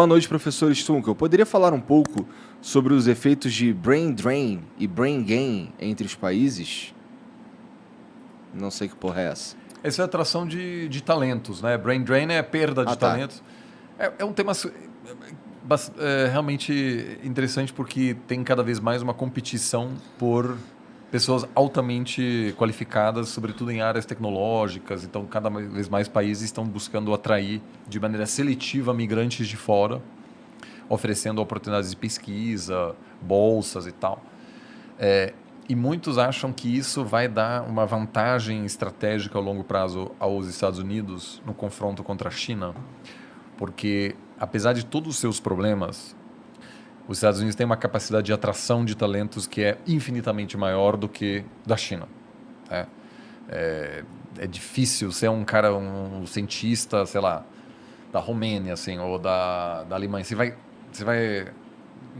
Boa noite, professor Stunkel. Eu poderia falar um pouco sobre os efeitos de brain drain e brain gain entre os países? Não sei que porra é essa. Essa é a atração de talentos, né? Brain drain é perda de talentos. É um tema realmente interessante porque tem cada vez mais uma competição por pessoas altamente qualificadas, sobretudo em áreas tecnológicas. Então, cada vez mais países estão buscando atrair de maneira seletiva migrantes de fora, oferecendo oportunidades de pesquisa, bolsas e tal. E muitos acham que isso vai dar uma vantagem estratégica a longo prazo aos Estados Unidos no confronto contra a China, porque, apesar de todos os seus problemas, os Estados Unidos têm uma capacidade de atração de talentos que é infinitamente maior do que da China. É difícil ser um cara, um cientista, sei lá, da Romênia, assim, ou da Alemanha. Você vai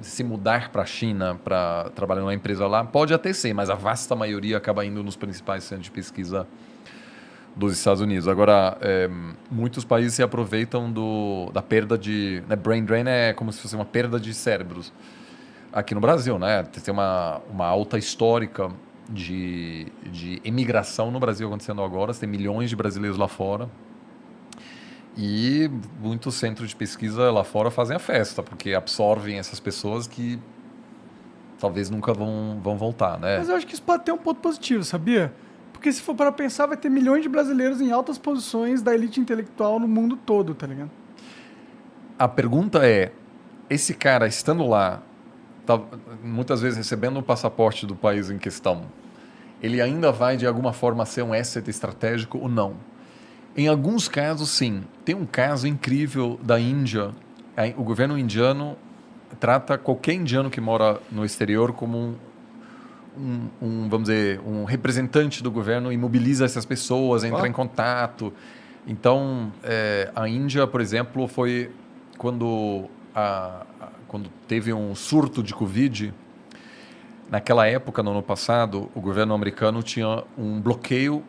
se mudar para a China para trabalhar numa empresa lá, pode até ser, mas a vasta maioria acaba indo nos principais centros de pesquisa dos Estados Unidos. Agora, muitos países se aproveitam da perda de... Né, brain drain é como se fosse uma perda de cérebros. Aqui no Brasil, né, tem uma alta histórica de emigração no Brasil acontecendo agora. Você tem milhões de brasileiros lá fora. E muitos centros de pesquisa lá fora fazem a festa, porque absorvem essas pessoas que talvez nunca vão voltar, né? Mas eu acho que isso pode ter um ponto positivo, sabia? Porque se for para pensar, vai ter milhões de brasileiros em altas posições da elite intelectual no mundo todo, tá ligado? A pergunta é, esse cara estando lá, tá, muitas vezes recebendo o passaporte do país em questão, ele ainda vai de alguma forma ser um asset estratégico ou não? Em alguns casos, sim. Tem um caso incrível da Índia. O governo indiano trata qualquer indiano que mora no exterior como vamos dizer, um representante do governo e mobiliza essas pessoas, entra em contato. Então, a Índia, por exemplo, foi quando teve um surto de Covid. Naquela época, no ano passado, o governo americano tinha um bloqueio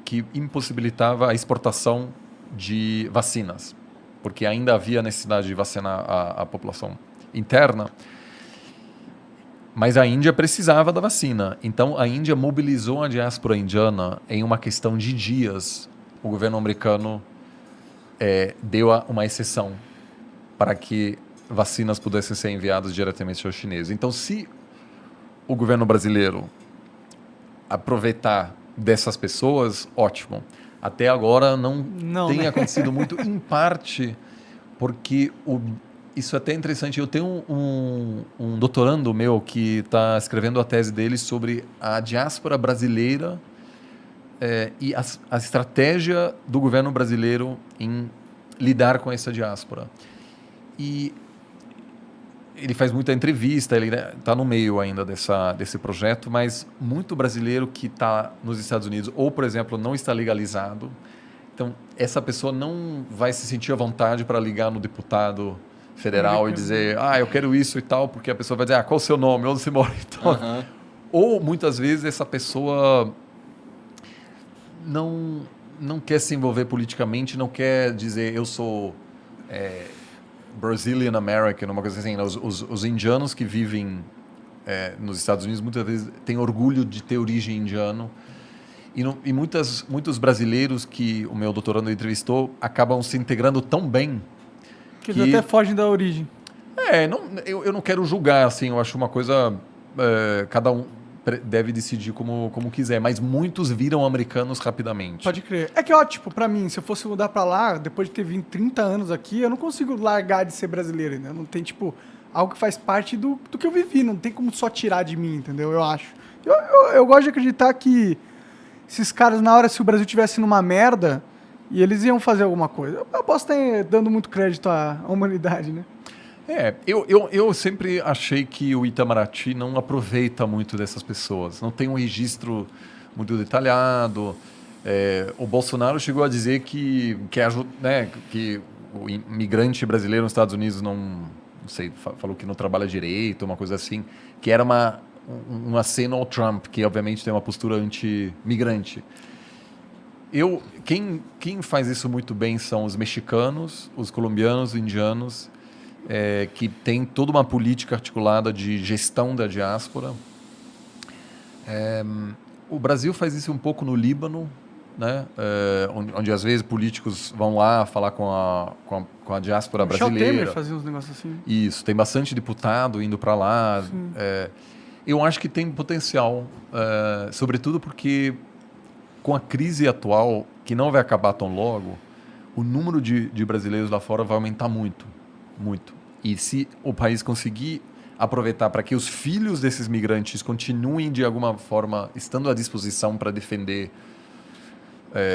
que impossibilitava a exportação de vacinas, porque ainda havia necessidade de vacinar a população interna. Mas a Índia precisava da vacina. Então, a Índia mobilizou a diáspora indiana em uma questão de dias. O governo americano deu uma exceção para que vacinas pudessem ser enviadas diretamente aos chineses. Então, se o governo brasileiro aproveitar dessas pessoas, ótimo. Até agora não tem né? acontecido muito, em parte porque isso é até interessante. Eu tenho um doutorando meu que está escrevendo a tese dele sobre a diáspora brasileira e a estratégia do governo brasileiro em lidar com essa diáspora. E ele faz muita entrevista, ele está no meio ainda desse projeto, mas muito brasileiro que está nos Estados Unidos, ou, por exemplo, não está legalizado, então essa pessoa não vai se sentir à vontade para ligar no deputado federal e dizer, eu quero isso e tal, porque a pessoa vai dizer, qual o seu nome, onde você mora e tal. Ou, muitas vezes, essa pessoa não quer se envolver politicamente, não quer dizer, eu sou... Brazilian American, uma coisa assim. Os indianos que vivem nos Estados Unidos muitas vezes têm orgulho de ter origem indiana. E muitos brasileiros que o meu doutorando entrevistou acabam se integrando tão bem que eles até fogem da origem. Eu não quero julgar, assim, eu acho uma coisa... cada um deve decidir como quiser, mas muitos viram americanos rapidamente. Pode crer. É que, tipo, pra mim, se eu fosse mudar pra lá, depois de ter vindo 30 anos aqui, eu não consigo largar de ser brasileiro, né? Não tem, tipo, algo que faz parte do que eu vivi, não tem como só tirar de mim, entendeu? Eu acho. Eu gosto de acreditar que esses caras, na hora, se o Brasil tivesse numa merda, e eles iam fazer alguma coisa. Eu posso estar dando muito crédito à humanidade, né? Eu sempre achei que o Itamaraty não aproveita muito dessas pessoas. Não tem um registro muito detalhado. O Bolsonaro chegou a dizer que o imigrante brasileiro nos Estados Unidos não sei, falou que não trabalha direito, uma coisa assim, que era um aceno ao Trump, que obviamente tem uma postura anti-migrante. Quem faz isso muito bem são os mexicanos, os colombianos, os indianos que tem toda uma política articulada de gestão da diáspora. O Brasil faz isso um pouco no Líbano, né? Onde às vezes políticos vão lá falar com a diáspora Michel brasileira. Temer fazia uns negócios assim. Isso, tem bastante deputado indo para lá. Eu acho que tem potencial, sobretudo porque com a crise atual, que não vai acabar tão logo, o número de brasileiros lá fora vai aumentar muito, muito. E se o país conseguir aproveitar para que os filhos desses migrantes continuem, de alguma forma, estando à disposição para defender,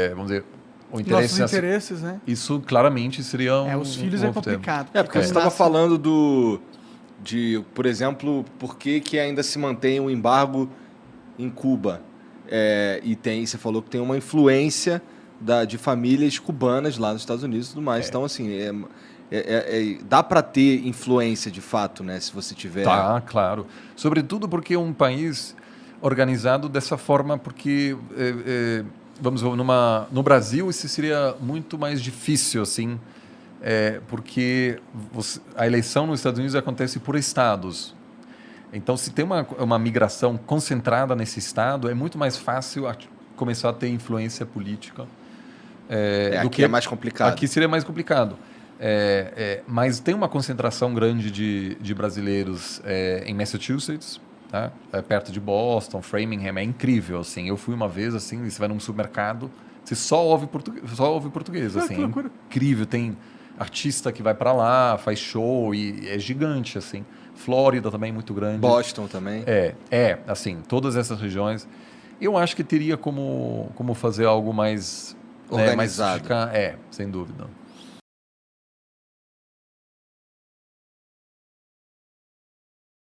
vamos dizer, o interesse... Nossos interesses, né? Isso claramente seria os filhos novo complicado. Porque você estava falando por exemplo, por que ainda se mantém um embargo em Cuba? Você falou que tem uma influência de famílias cubanas lá nos Estados Unidos e tudo mais. Então, assim, dá para ter influência de fato, né? Se você tiver... Tá, claro. Sobretudo porque é um país organizado dessa forma, porque... vamos ver, no Brasil isso seria muito mais difícil, assim, porque a eleição nos Estados Unidos acontece por estados. Então, se tem uma migração concentrada nesse estado, é muito mais fácil começar a ter influência política. Aqui é mais complicado. Aqui seria mais complicado. Mas tem uma concentração grande de brasileiros em Massachusetts, tá? Perto de Boston, Framingham, é incrível, assim. Eu fui uma vez, assim, você vai num supermercado, você só ouve português, assim, que loucura. incrível. Tem artista que vai para lá, faz show e é gigante, assim. Flórida também muito grande. Boston também. Assim, todas essas regiões. Eu acho que teria como fazer algo mais organizado. Mais sem dúvida.